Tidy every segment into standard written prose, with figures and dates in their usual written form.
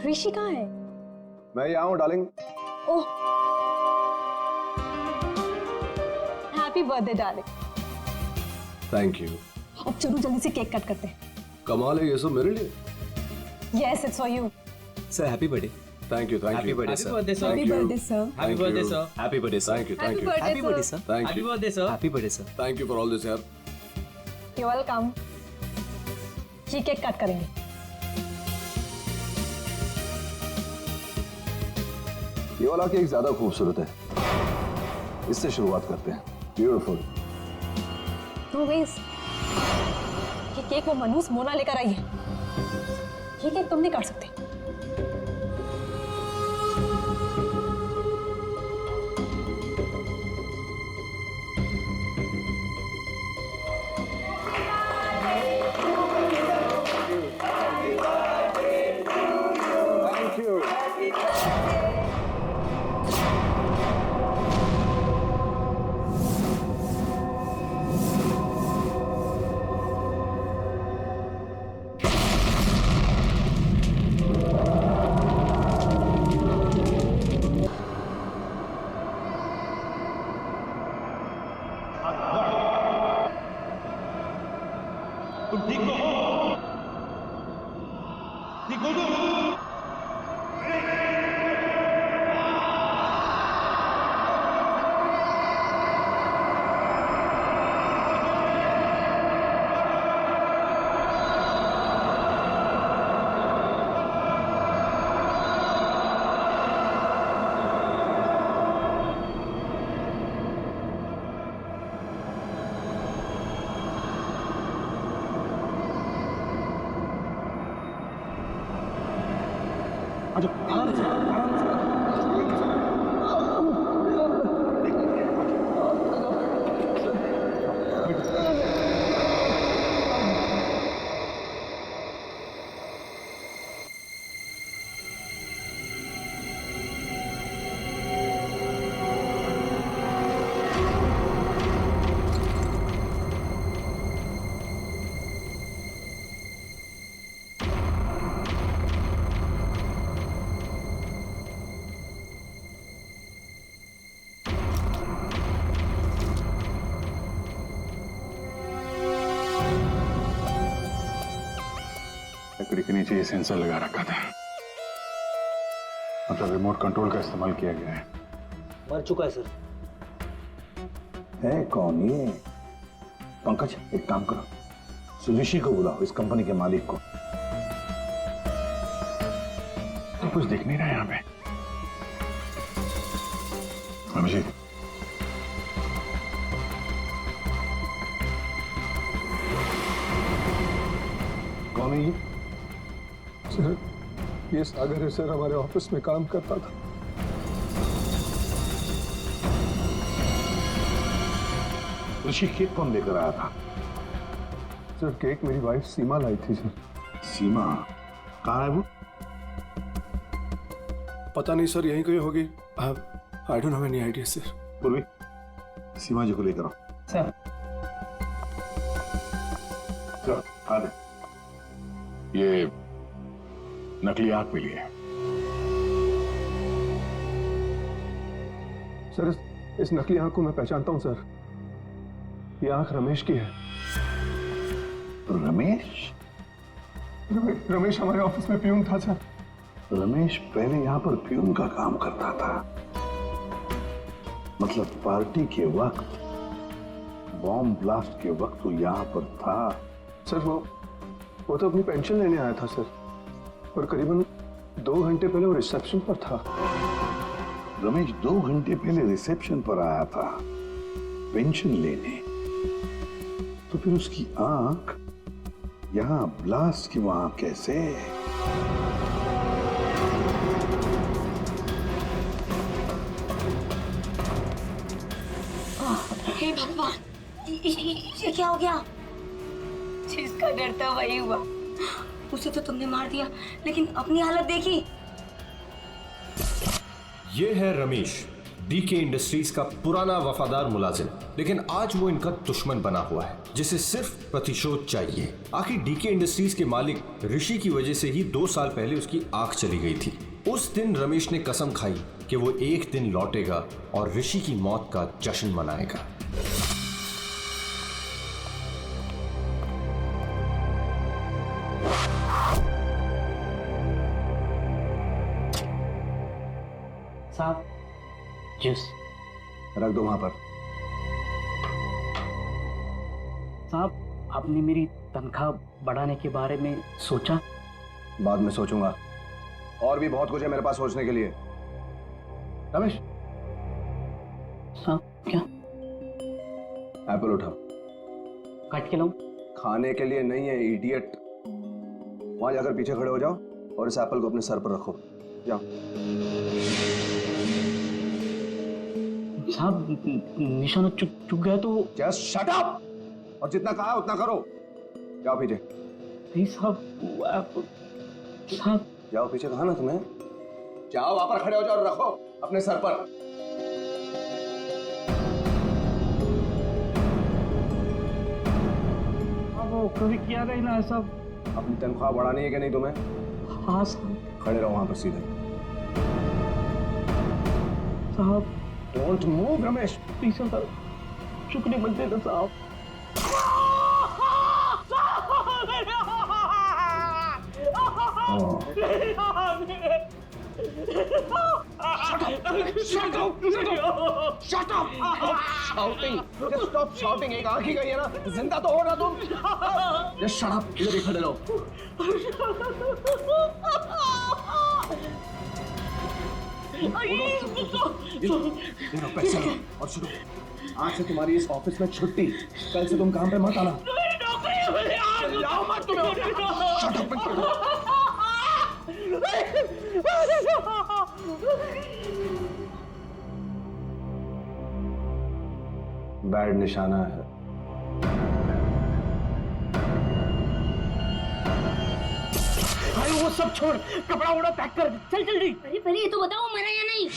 ऋषि कहाँ है? मैं यहाँ हूँ darling. Oh, happy birthday darling. Thank you. अब चलो जल्दी से केक कट करते हैं। कमाल है, ये सब मेरे लिए। Yes, it's for you. Sir happy birthday. Thank you, thank happy you. Birthday sir. Happy birthday sir. Happy birthday sir. Happy birthday sir. Thank you, thank you, happy birthday sir. Thank happy you, birthday sir. Happy birthday sir. Thank you for all this यार। You welcome. ये cake cut करेंगे। ये वाला cake ज्यादा खूबसूरत है, इससे शुरुआत करते हैं। ब्यूटीफुल। नो वेज, ये केक वो मनूस मोना लेकर आई है। ये केक तुम नहीं काट सकते। Thank you. तुम ठीक तो हो? ठीक हो तुम? लकड़ी के नीचे ये सेंसर लगा रखा था, मतलब रिमोट कंट्रोल का इस्तेमाल किया गया है। मर चुका है सर। है कौन ये? पंकज, एक काम करो, सुजुशी को बुलाओ, इस कंपनी के मालिक को। तो कुछ दिख नहीं रहा है यहाँ पे। अभिजीत, कौन है ये? सर, ये सागर है सर, हमारे ऑफिस में काम करता था। ऋषि केक कौन लेकर आया था? सर, केक मेरी वाइफ सीमा लाई थी सर। सीमा कहाँ है वो? पता नहीं सर, यहीं कहीं होगी। I don't have any idea sir. पूर्वी, सीमा जी को लेकर आओ। सर। चलो, आ दे। ये नकली आंख मिली है। सर, इस नकली आंख को मैं पहचानता हूं सर। ये आंख रमेश की है। रमेश? रमेश हमारे ऑफिस में प्यून था सर। रमेश पहले यहाँ पर प्यून का काम करता था, मतलब पार्टी के वक्त, बॉम्ब ब्लास्ट के वक्त वो यहाँ पर था। सर, वो तो अपनी पेंशन लेने आया था सर, और करीबन 2 घंटे पहले वो रिसेप्शन पर था। रमेश 2 घंटे पहले रिसेप्शन पर आया था पेंशन लेने, तो फिर उसकी आंख यहाँ ब्लास्ट की वहां कैसे? हे भगवान, ये क्या हो गया? जिसका डर था वही हुआ। उसे तो तुमने मार दिया, लेकिन अपनी हालत देखी। ये है रमेश, डीके इंडस्ट्रीज का पुराना वफादार मुलाजिम, लेकिन आज वो इनका दुश्मन बना हुआ है जिसे सिर्फ प्रतिशोध चाहिए। आखिर डीके इंडस्ट्रीज के मालिक ऋषि की वजह से ही 2 साल पहले उसकी आंख चली गई थी। उस दिन रमेश ने कसम खाई कि वो एक दिन लौटेगा और ऋषि की मौत का जश्न मनाएगा। साहब जूस रख दो वहां पर। साहब, आपने मेरी तनख्वाह बढ़ाने के बारे में सोचा? बाद में सोचूंगा, और भी बहुत कुछ है मेरे पास सोचने के लिए। रमेश, साहब क्या? एप्पल उठाओ। काट के लाऊं? खाने के लिए नहीं है इडियट। वहां जाकर पीछे खड़े हो जाओ और इस एप्पल को अपने सर पर रखो। जाओ। साहब निशाना चुक गया तो? जस्ट शट अप और जितना कहा उतना करो। जाओ पीछे। नहीं साहब, साहब जाओ पीछे, कहा ना तुम्हें। जाओ वहां पर खड़े हो जाओ और रखो अपने सर पर। वो कभी किया नहीं ना साहब। अपनी तनख्वाह बढ़ानी है कि नहीं तुम्हें? हाँ साहब। खड़े रहो वहां पर सीधे। साहब डोंट मूव रमेश। प्लीज साहब, चुकने मत देना साहब। Shut up! Shouting! Just stop shouting. एक आंख ही गई है ना, जिंदा तो हो ना तुम। Just shut up. इधर ही खड़े रहो। ये लो पैसे लो और शुरू। आज से तुम्हारी इस ऑफिस में छुट्टी। कल से तुम काम पे मत आना। जाओ मत तुम। Shut up and go. Bad निशाना है। भाई वो सब छोड़, कपड़ा वपड़ा पैक कर, चल जल्दी। पहले ये तो बताओ मरा या नहीं।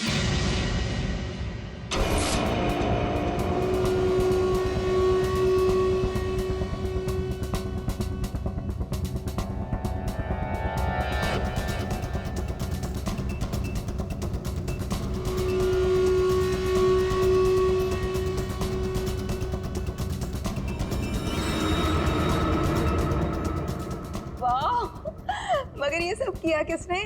मगर ये सब किया किसने?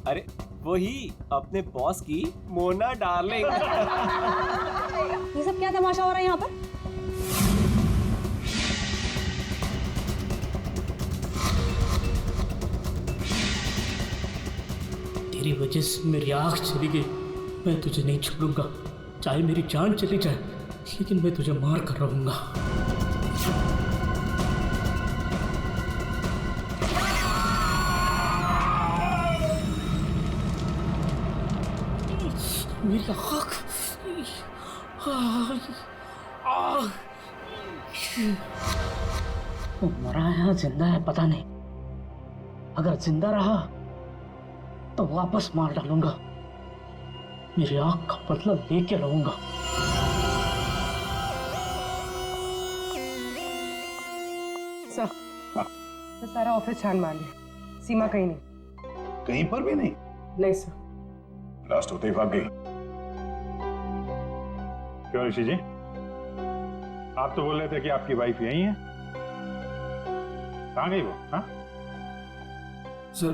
अरे वही अपने बॉस की मोना डार्लिंग। ये सब क्या तमाशा हो रहा है यहाँ पर? तेरी वजह से मेरी आँख चली गई। मैं तुझे नहीं छोड़ूंगा, चाहे मेरी जान चली जाए, लेकिन मैं तुझे मार कर रहूंगा। मेरी आँख, वो मरा है या जिंदा है पता नहीं। अगर जिंदा रहा तो वापस मार डालूंगा। मेरी आँख का बदला लेके रहूंगा। सर, तो सारा ऑफिस छान मार लिया, सीमा कहीं नहीं। कहीं पर भी नहीं? नहीं सर। लास्ट होते ही भाग गई। क्यों ऋषि जी, आप तो बोल रहे थे कि आपकी वाइफ यही है, कहाँ गई वो? हाँ सर,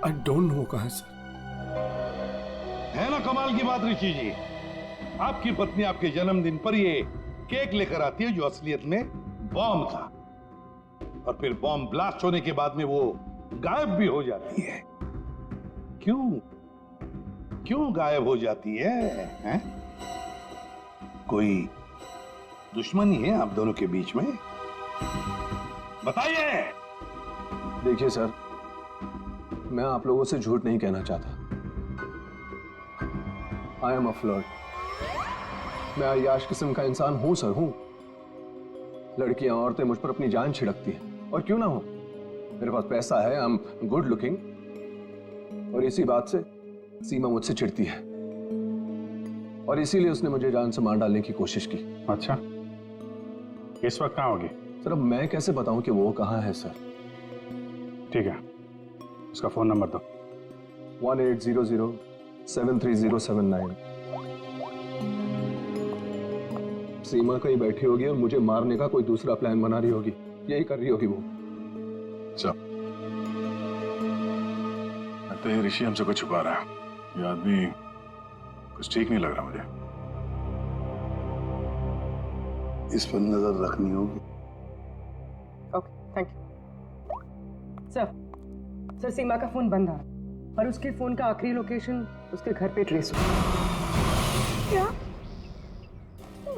आई डोंट नो कहाँ है सर। है ना कमाल की बात ऋषि जी, आपकी पत्नी आपके जन्मदिन पर ये केक लेकर आती है जो असलियत में बॉम्ब था, और फिर बॉम्ब ब्लास्ट होने के बाद में वो गायब भी हो जाती है। क्यों क्यों गायब हो जाती है? कोई दुश्मनी है आप दोनों के बीच में? बताइए। देखिए सर, मैं आप लोगों से झूठ नहीं कहना चाहता। I am a flirt. मैं अय्याश किस्म का इंसान हूं सर, हूं। लड़कियां, औरतें मुझ पर अपनी जान छिड़कती हैं, और क्यों ना हो। मेरे पास पैसा है, आई एम गुड लुकिंग, और इसी बात से सीमा मुझसे चिढ़ती है। और इसीलिए उसने मुझे जान से मार डालने की कोशिश की। अच्छा, इस वक्त कहाँ होगी? सर अब मैं कैसे बताऊं कि वो कहाँ है सर? ठीक है, उसका फोन नंबर दो। 1800-730-79। सीमा कहीं बैठी होगी और मुझे मारने का कोई दूसरा प्लान बना रही होगी, यही कर रही होगी वो। सब लगता है ऋषि हमसे कुछ छुपा रहा है। ये आदमी कुछ ठीक नहीं लग रहा मुझे। इस पर नजर रखनी होगी। Okay, thank you. सर सीमा का फोन बंद आ रहा है और उसके फोन का आखिरी लोकेशन उसके घर पे ट्रेस हुआ। क्या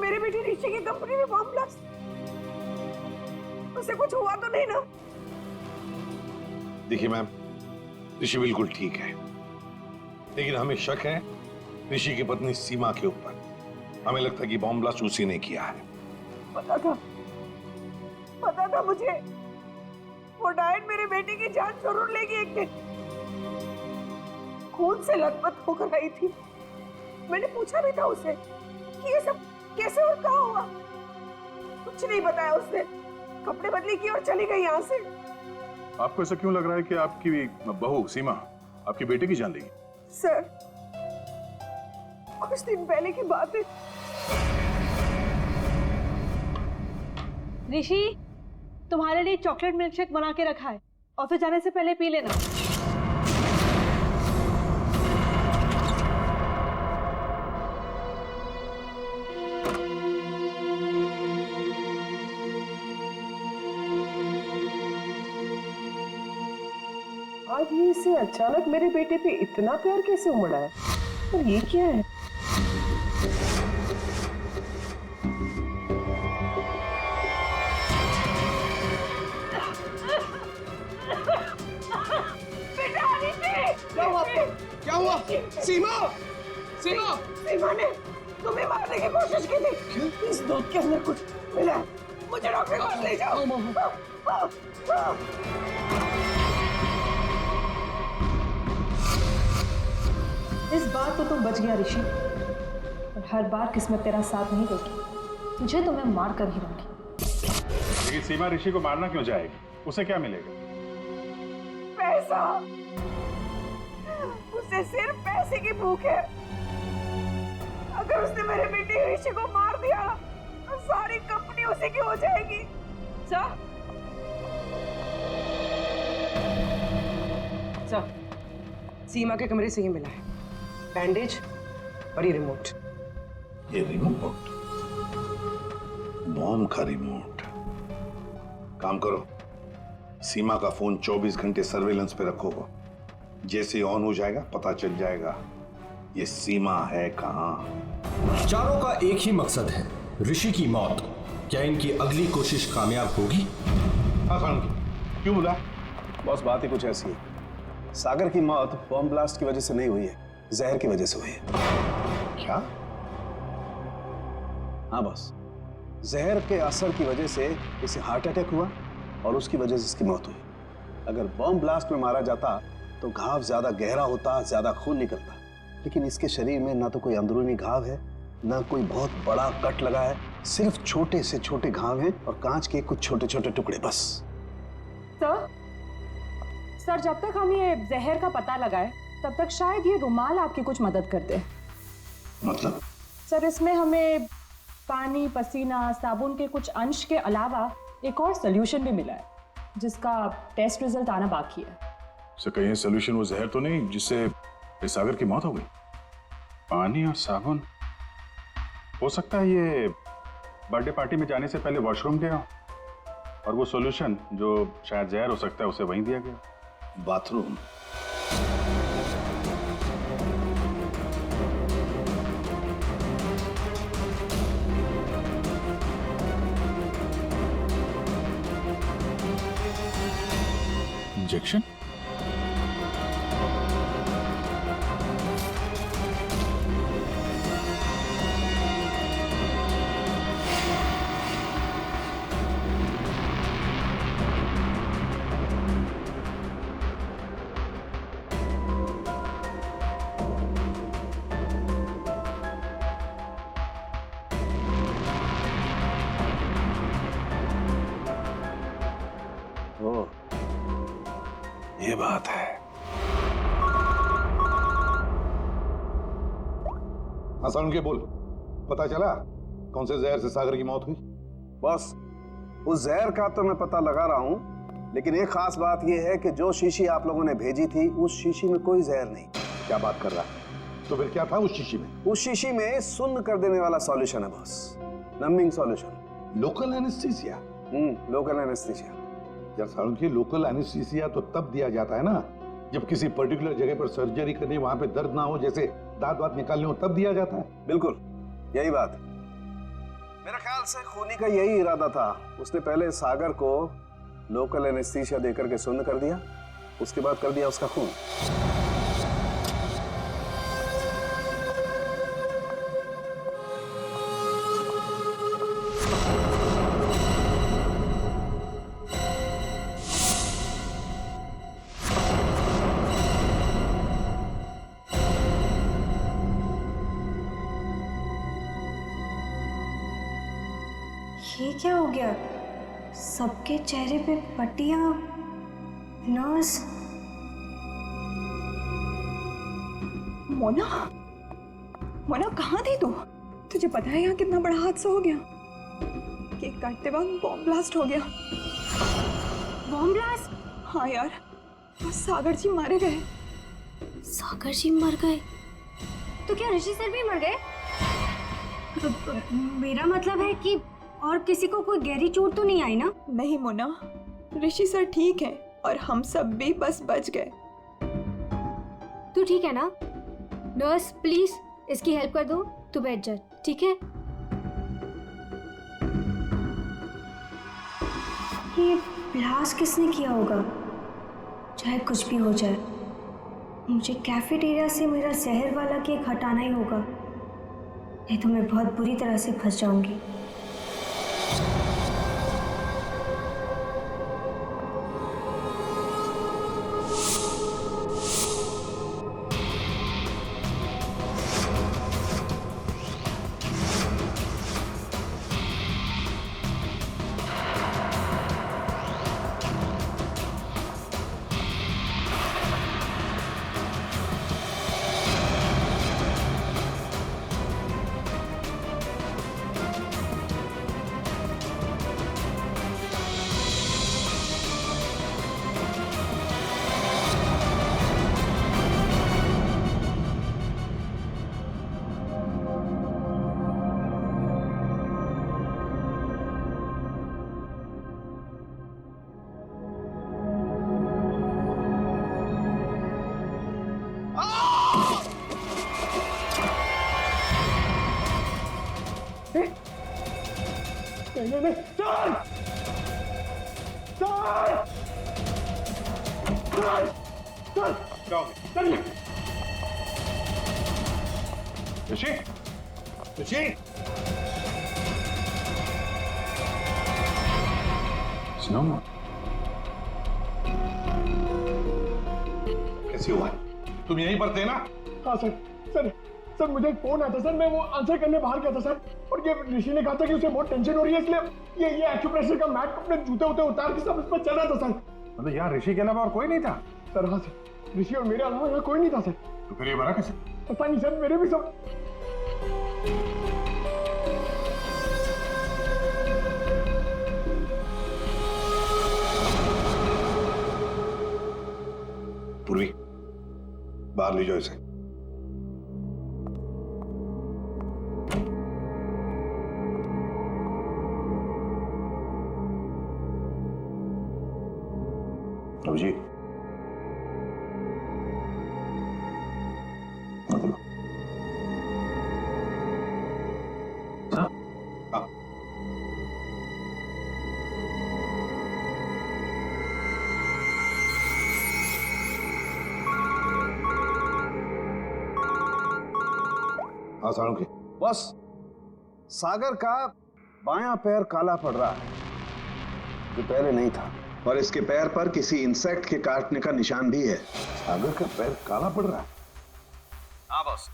मेरे बेटे ऋषि की कंपनी में बम ब्लास्ट? उसे कुछ हुआ तो नहीं ना? देखिए मैम, ऋषि बिल्कुल ठीक है, लेकिन हमें शक है ऋषि की पत्नी सीमा के ऊपर। हमें लगता है कि बॉम्ब ब्लास्ट उसी ने किया है। पता था मुझे, वो डायन मेरे बेटे की जान जरूर लेगी एक दिन। खून से लथपथ होकर आई थी। मैंने पूछा भी था उसे कि ये सब कैसे और कहाँ हुआ। कुछ नहीं बताया उसने। कपड़े बदली की और चली गई यहाँ से। आपको ऐसा क्यों लग रहा है कि आपकी बहू सीमा आपकी बेटे की जान लेगी? सर, कुछ दिन पहले की बात है। ऋषि, तुम्हारे लिए चॉकलेट मिल्कशेक बना के रखा है, ऑफिस जाने से पहले पी लेना। आज ये इसे अचानक मेरे बेटे पे इतना प्यार कैसे उमड़ा है? और ये क्या है? क्या हुआ? सीमा! सीमा! सीमा ने तुम्हें मारने की कोशिश की थी। इस दूध के अंदर कुछ मिला है। मुझे डॉक्टर के पास ले जाओ। इस बार तो तुम बच गया ऋषि, और हर बार किस्मत तेरा साथ नहीं देगी। तुझे तो मैं मार कर ही रहूंगी। लेकिन सीमा ऋषि को मारना क्यों चाहेगी? उसे क्या मिलेगा? पैसा। उसे सिर्फ पैसे की भूख है। अगर उसने मेरे बेटे ऋषि को मार दिया तो सारी कंपनी उसी की हो जाएगी। सर, सीमा के कमरे से ही मिला है बैंडेज और ये रिमोट। ये रिमोट? बॉम्ब का रिमोट? काम करो, सीमा का फोन 24 घंटे सर्वेलेंस पे रखो। जैसे ही ऑन हो जाएगा पता चल जाएगा ये सीमा है कहां। चारों का एक ही मकसद है, ऋषि की मौत। क्या इनकी अगली कोशिश कामयाब होगी? क्यों बोला? बॉस बात ही कुछ ऐसी है। सागर की मौत बॉम्ब ब्लास्ट की वजह से नहीं हुई है, जहर की वजह से हुई है। क्या? हाँ बॉस, जहर के असर की वजह से इसे हार्ट अटैक हुआ और उसकी वजह से इसकी मौत हुई। अगर बॉम्ब ब्लास्ट में मारा जाता तो घाव ज्यादा गहरा होता, ज्यादा खून निकलता, लेकिन इसके शरीर में ना तो कोई अंदरूनी घाव है, ना कोई बहुत बड़ा कट लगा है। सिर्फ छोटे से छोटे घाव हैं और कांच के कुछ छोटे छोटे टुकड़े बस। सर, जब तक हम ये जहर का पता लगाए तब तक शायद ये रुमाल आपकी कुछ मदद कर दे। मतलब? सर, इसमें हमें पानी, पसीना, साबुन के कुछ अंश के अलावा एक और सोल्यूशन भी मिला है जिसका टेस्ट रिजल्ट आना बाकी है। सर कहीं सोल्यूशन वो जहर तो नहीं जिससे सागर की मौत हो गई? पानी और साबुन? हो सकता है ये बर्थडे पार्टी में जाने से पहले वॉशरूम गया और वो सॉल्यूशन जो शायद जहर हो सकता है उसे वहीं दिया गया। बाथरूम? इंजेक्शन? बात है। हाँ उनके बोल, पता चला कौन से जहर से सागर की मौत हुई? बॉस, उस जहर का तो मैं पता लगा रहा हूं, लेकिन एक खास बात यह है कि जो शीशी आप लोगों ने भेजी थी उस शीशी में कोई जहर नहीं। क्या बात कर रहा है? तो फिर क्या था उस शीशी में? उस शीशी में सुन्न कर देने वाला सॉल्यूशन है boss, numbing solution. Local anaesthesia? Local anaesthesia. यार सारुण की लोकल एनेस्थीसिया तो तब दिया जाता है ना जब किसी पर्टिकुलर जगह पर सर्जरी करनी, वहां पे दर्द ना हो, जैसे दांत वात निकालने हो, तब दिया जाता है। बिल्कुल यही बात। मेरा ख्याल से खूनी का यही इरादा था। उसने पहले सागर को लोकल एनेस्थीसिया देकर के सुन्न कर दिया, उसके बाद कर दिया उसका खून। ये क्या हो गया? सबके चेहरे पे पट्टियां, नर्स। मोना, मोना कहाँ थी तू? तुझे पता है यहाँ कितना बड़ा हादसा हो गया? केक काटते वक्त बॉम्ब ब्लास्ट हो गया। Bomb blast? हाँ यार, बस सागर जी मारे गए। सागर जी मर गए? तो क्या ऋषि सर भी मर गए? मेरा मतलब है कि और किसी को कोई गहरी चोट तो नहीं आई ना? नहीं मोना, ऋषि सर ठीक है और हम सब भी बस बच गए। तू ठीक है ना? नर्स प्लीज इसकी हेल्प कर दो, तू बैठ जा, ठीक है? ये ब्लास्ट किसने किया होगा? चाहे कुछ भी हो जाए, मुझे कैफेटेरिया से मेरा जहर वाला केक हटाना ही होगा, नहीं तो मैं बहुत बुरी तरह से फंस जाऊंगी। नहीं, sir! Sir! Sir! Sir! Sir! Rishi, Rishi, सुनो, कैसी हुआ? तुम यहीं पर थे ना? हाँ सर, सर सर मुझे एक फोन आया था सर, मैं वो आंसर करने बाहर गया था सर, और ये ऋषि ने कहा था कि उसे बहुत टेंशन हो रही है, इसलिए ये एक्यूप्रेशर का मैट अपने जूते उते उतार के सब इस पर चल रहा था सर। मतलब यहाँ ऋषि के अलावा और कोई नहीं था? सर हाँ सर, ऋषि और मेरे अलावा यहाँ कोई नहीं था सर। तो फिर ये बना कैसे? पता नहीं सर, मेरे भी सब। पूर्वी, बाहर ले जाओ इसे। जी, हाँ सारुण के बस सागर का बायां पैर काला पड़ रहा है, जो पहले नहीं था, और इसके पैर पर किसी इंसेक्ट के काटने का निशान भी है। सागर का पैर काला पड़ रहा है? हाँ बॉस,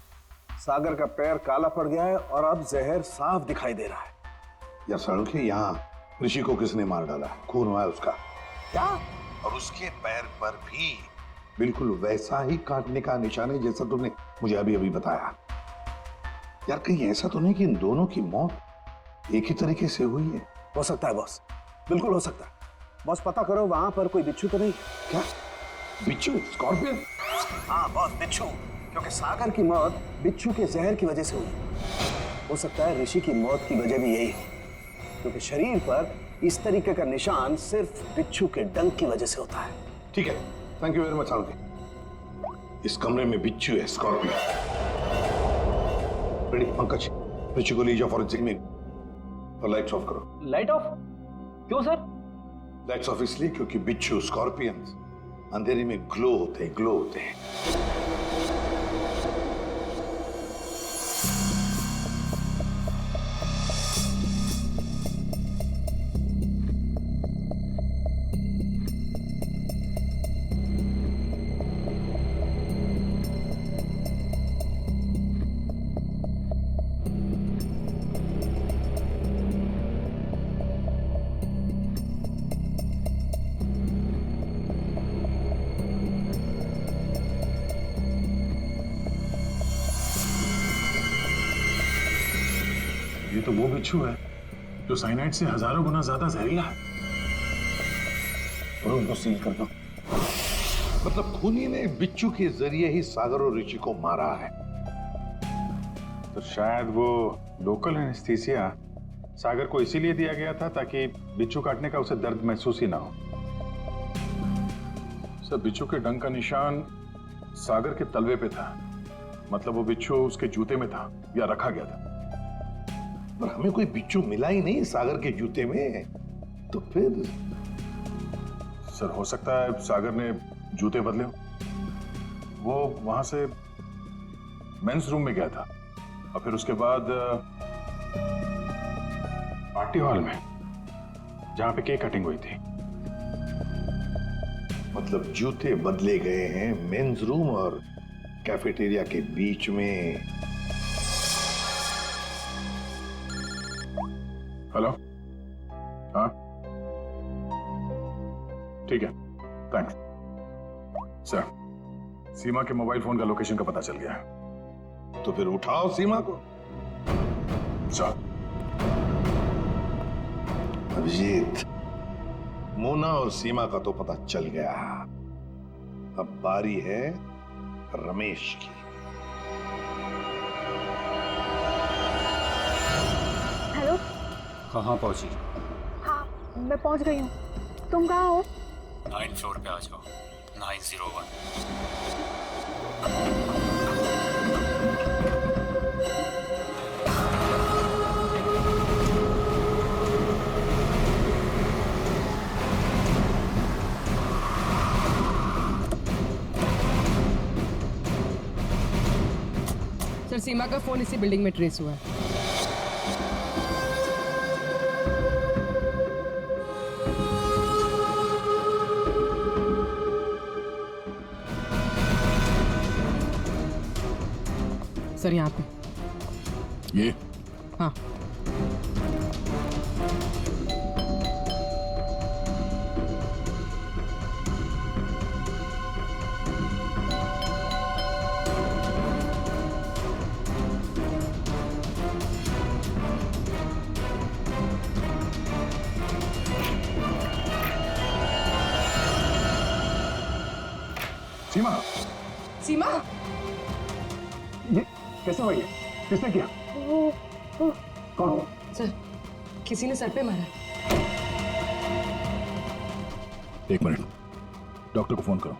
सागर का पैर काला पड़ गया है और अब जहर साफ दिखाई दे रहा है। यार सारुण के, यहाँ ऋषि को किसने मार डाला? खून हुआ है उसका। क्या? और उसके पैर पर भी बिल्कुल वैसा ही काटने का निशान है जैसा तुमने मुझे अभी अभी बताया। यार कहीं ऐसा तो नहीं कि इन दोनों की मौत एक ही तरीके से हुई है? हो सकता है बॉस, बिल्कुल हो सकता है। बॉस पता करो वहां पर कोई बिच्छू तो नहीं? क्या बिच्छू? स्कॉर्पियन? हाँ बॉस, बिच्छू। क्योंकि सागर की मौत बिच्छू के जहर की वजह से हुई। हो सकता है ऋषि की मौत की वजह भी यही हो, क्योंकि शरीर पर इस तरीके का निशान सिर्फ बिच्छू के डंक की वजह से होता है। ठीक है, थैंक यू वेरी मच आरोग्य। इस कमरे में बिच्छू है, स्कॉर्पियन। रेडी पंकज, ऋषि को ले जाओ फॉरेंसिक में और लाइट्स ऑफ करो। Light of? क्यों सर? लाइट्स ऑफ इसलिए क्योंकि बिच्छू स्कॉर्पियन अंधेरे में ग्लो होते हैं। ये तो वो बिच्छू है जो साइनाइड से हजारों गुना ज्यादा जहरीला है। और उनको सील कर दो। मतलब खूनी ने बिच्छू के जरिए ही सागर और ऋषि को मारा है। तो शायद वो लोकल एनेस्थीसिया सागर को इसीलिए दिया गया था ताकि बिच्छू काटने का उसे दर्द महसूस ही ना हो। सर, बिच्छू के डंक का निशान सागर के तलवे पे था। मतलब वो बिच्छू उसके जूते में था या रखा गया था। पर हमें कोई बिच्छू मिला ही नहीं सागर के जूते में। तो फिर सर, हो सकता है सागर ने जूते बदले हो। वो वहां से मेंस रूम में गया था और फिर उसके बाद पार्टी हॉल में जहां पे केक कटिंग हुई थी। मतलब जूते बदले गए हैं मेंस रूम और कैफेटेरिया के बीच में। हेलो, हाँ ठीक है, थैंक्स सर। सीमा के मोबाइल फोन का लोकेशन का पता चल गया है। तो फिर उठाओ सीमा को। सर, अभिजीत, मोना और सीमा का तो पता चल गया। अब बारी है रमेश की। हेलो। कहाँ पहुंची? हाँ, मैं पहुंच गई हूँ। तुम कहाँ हो? 9th फ्लोर पे आ जाओ। 901। सर, सीमा का फोन इसी बिल्डिंग में ट्रेस हुआ है। सर, यहाँ पे। ये? हाँ। सीमा? सीमा? ये कैसे हुआ? ये किसने किया? कौन? सर, किसी ने सर पे मारा। एक मिनट, डॉक्टर को फोन करो।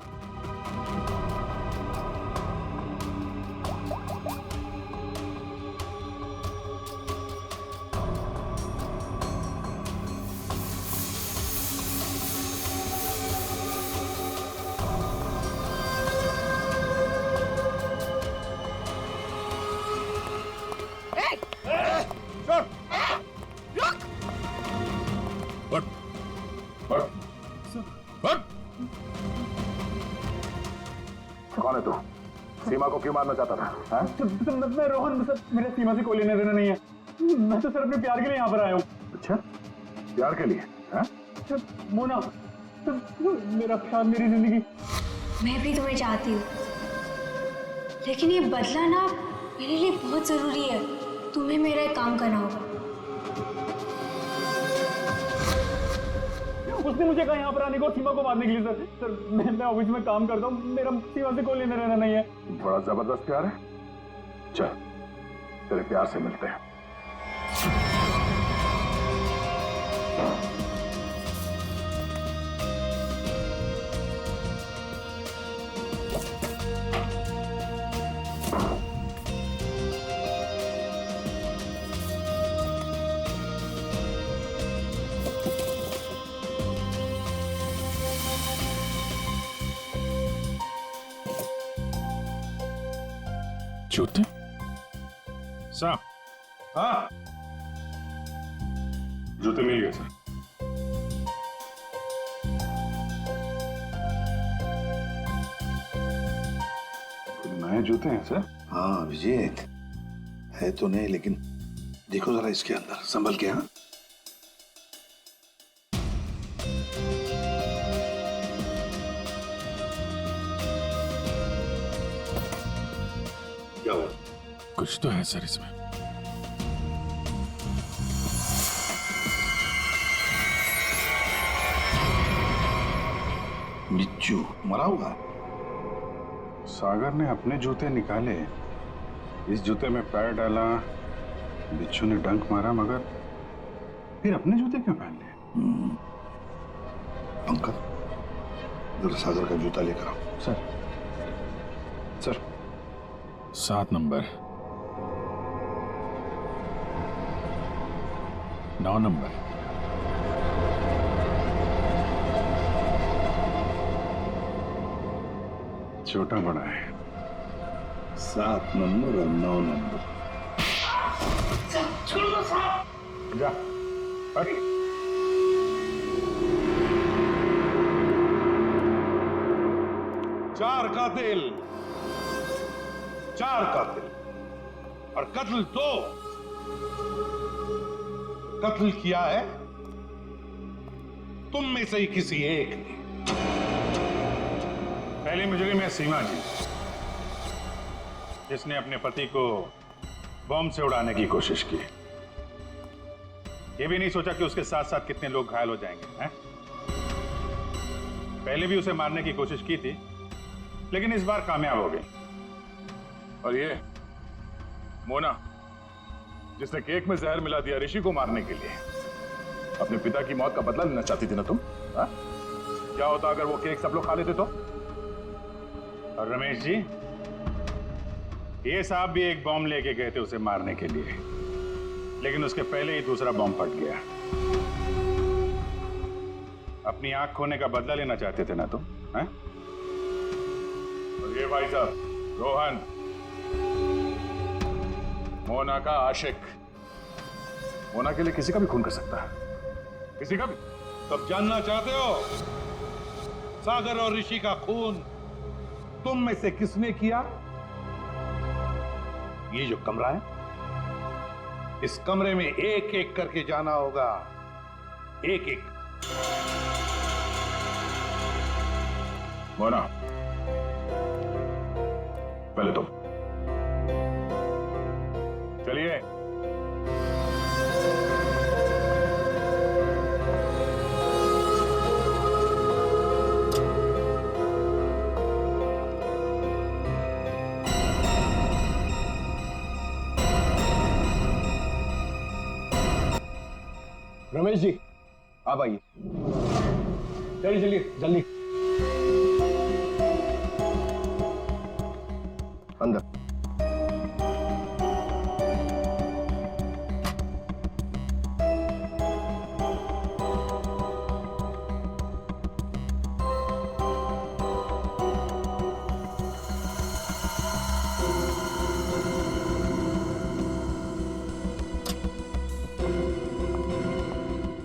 कौन है तू? सीमा को क्यों मारना चाहता था? मैं रोहन, सर मेरे सीमा से कोई लेना देना नहीं है। मैं तो सर अपने प्यार के लिए यहाँ पर आया हूँ। अच्छा, प्यार के लिए? हाँ? मोना, मेरा प्यार, मेरी जिंदगी। मैं भी तुम्हें चाहती हूँ, लेकिन ये बदला ना मेरे लिए बहुत जरूरी है। तुम्हें मेरा एक काम करना होगा। उसने मुझे कहा यहाँ पर आने को, सीमा को मारने के लिए। सर मैं ऑफिस में काम करता हूँ, मेरा सीमा से कोई लेना रहना नहीं है। बड़ा जबरदस्त प्यार है। चल तेरे प्यार से मिलते हैं। जूते साहब, हाँ जूते मिल गए सर। नए जूते हैं सर? हाँ अभिजीत, है तो नहीं, लेकिन देखो जरा इसके अंदर, संभल के। हाँ क्या हुआ? कुछ तो है सर इसमें। बिच्छू मरा हुआ है। सागर ने अपने जूते निकाले, इस जूते में पैर डाला, बिच्छू ने डंक मारा, मगर फिर अपने जूते क्यों पहन लिए? अंकल जरा सागर का जूता लेकर आओ। सर, सर 7 नंबर, 9 नंबर, छोटा बड़ा है। 7 नंबर और 9 नंबर। जा अरे चार कातिल और कत्ल 2। कत्ल किया है तुम में से ही किसी एक ने। पहली मुजरिम है सीमा जी, जिसने अपने पति को बम से उड़ाने की कोशिश की। ये भी नहीं सोचा कि उसके साथ साथ कितने लोग घायल हो जाएंगे, हैं? पहले भी उसे मारने की कोशिश की थी, लेकिन इस बार कामयाब हो गई। और ये मोना, जिसने केक में जहर मिला दिया ऋषि को मारने के लिए, अपने पिता की मौत का बदला लेना चाहती थी ना तुम? हा? क्या होता अगर वो केक सब लोग खा लेते तो? और रमेश जी, ये साहब भी एक बॉम्ब लेके गए थे उसे मारने के लिए, लेकिन उसके पहले ही दूसरा बॉम्ब फट गया। अपनी आंख खोने का बदला लेना चाहते थे ना तुम? हैं? और ये भाई साहब रोहन, मोना का आशिक, मोना के लिए किसी का भी खून कर सकता है, किसी का भी। तब जानना चाहते हो सागर और ऋषि का खून तुम में से किसने किया? ये जो कमरा है, इस कमरे में एक एक करके जाना होगा, एक एक। मोना, पहले तुम चलिए। रमेश जी आप आइए, चलिए चलिए जल्दी अंदर।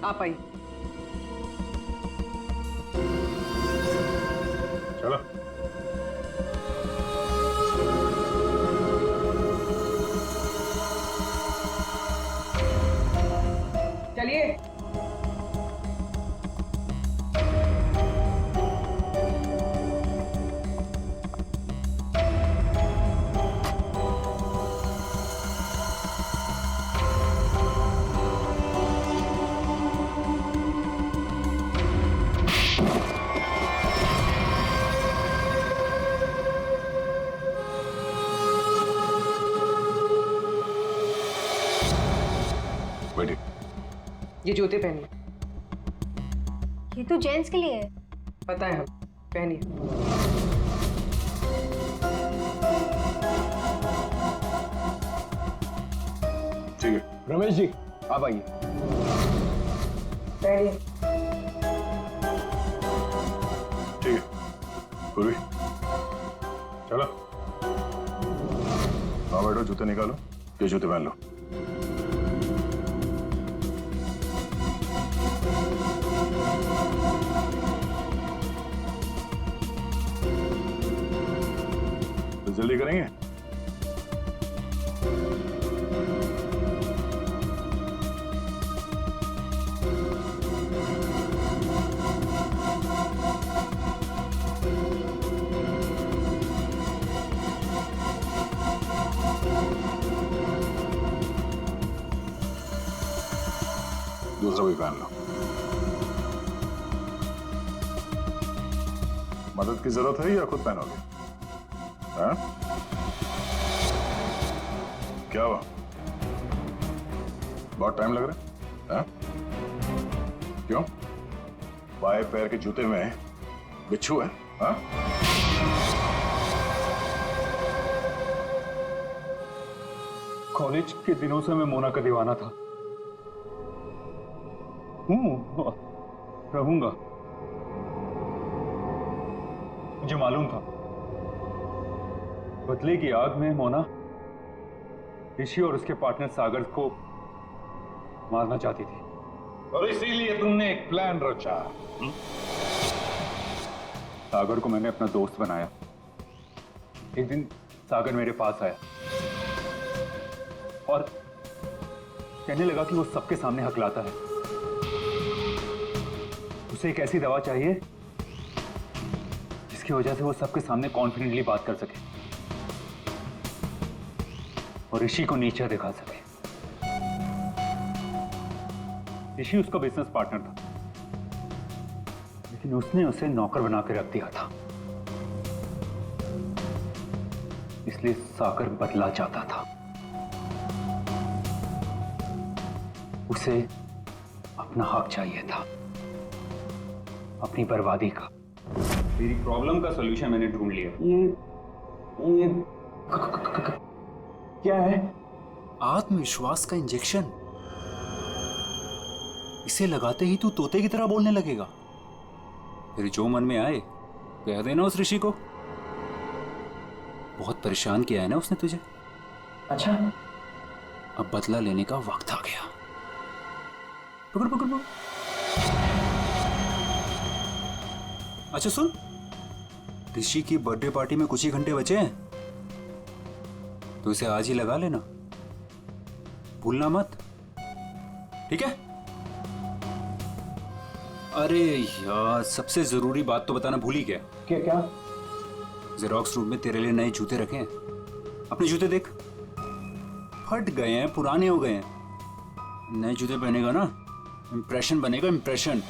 आप आइए। चलो। चलिए। ये जूते पहनिए। ये तो जेंट्स के लिए है। पता है, हम पहनिए। ठीक है रमेश जी आप आइए। पहनिए। ठीक है पूर्वी चलो आओ बैठो, जूते निकालो, ये जूते पहन लो। तो जल्दी करेंगे। दूसरा भी पहन लो। मदद की जरूरत है या खुद पहनोगे? हाँ? क्या हुआ? बहुत टाइम लग रहा है? हाँ? क्यों? बाएं पैर के जूते में बिच्छू है? हाँ? कॉलेज के दिनों से मैं मोना का दीवाना था, रहूंगा। मुझे मालूम था बदले की आग में मोना ऋषि और उसके पार्टनर सागर को मारना चाहती थी, और इसीलिए तुमने एक प्लान रचा। सागर को मैंने अपना दोस्त बनाया। एक दिन सागर मेरे पास आया और कहने लगा कि वो सबके सामने हकलाता है। उसे एक ऐसी दवा चाहिए जिसकी वजह से वो सबके सामने कॉन्फिडेंटली बात कर सके और ऋषि को नीचा दिखा सके। ऋषि उसका बिजनेस पार्टनर था, लेकिन उसने उसे नौकर बना के रख दिया था, इसलिए सागर बदला चाहता था। उसे अपना हक चाहिए था, अपनी बर्बादी का। मेरी प्रॉब्लम का सॉल्यूशन मैंने ढूंढ लिया। ये क्या है? आत्मविश्वास का इंजेक्शन। इसे लगाते ही तू तोते की तरह बोलने लगेगा। फिर जो मन में आए कह देना उस ऋषि को। बहुत परेशान किया है ना उसने तुझे। अच्छा, अब बदला लेने का वक्त आ गया। पकड़ पकड़ पकड़। अच्छा सुन, ऋषि की बर्थडे पार्टी में कुछ ही घंटे बचे हैं, तो इसे आज ही लगा लेना, भूलना मत, ठीक है? अरे यार, सबसे जरूरी बात तो बताना भूल ही गया। क्या? जेरोक्स रूम में तेरे लिए नए जूते रखे हैं। अपने जूते देख, फट गए हैं, पुराने हो गए हैं। नए जूते पहनेगा ना, इंप्रेशन बनेगा, इंप्रेशन।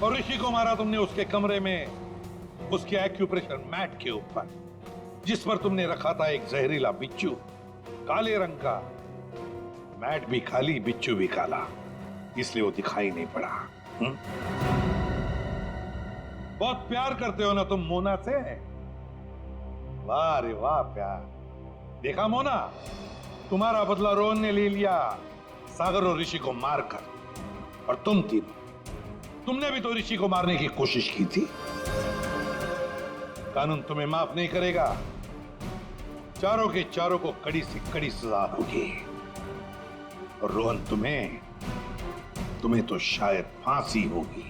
और ऋषि को मारा तुमने उसके कमरे में, उसके एक्यूप्रेशर मैट के ऊपर, जिस पर तुमने रखा था एक जहरीला बिच्छू, काले रंग का। मैट भी खाली, बिच्छू भी काला, इसलिए वो दिखाई नहीं पड़ा। बहुत प्यार करते हो ना तुम मोना से? वाह रे वाह प्यार। देखा मोना, तुम्हारा बदला रोहन ने ले लिया सागर और ऋषि को मारकर, और तुमने भी तो ऋषि को मारने की कोशिश की थी। कानून तुम्हें माफ नहीं करेगा, चारों के चारों को कड़ी से कड़ी सजा होगी। और रोहन, तुम्हें तो शायद फांसी होगी।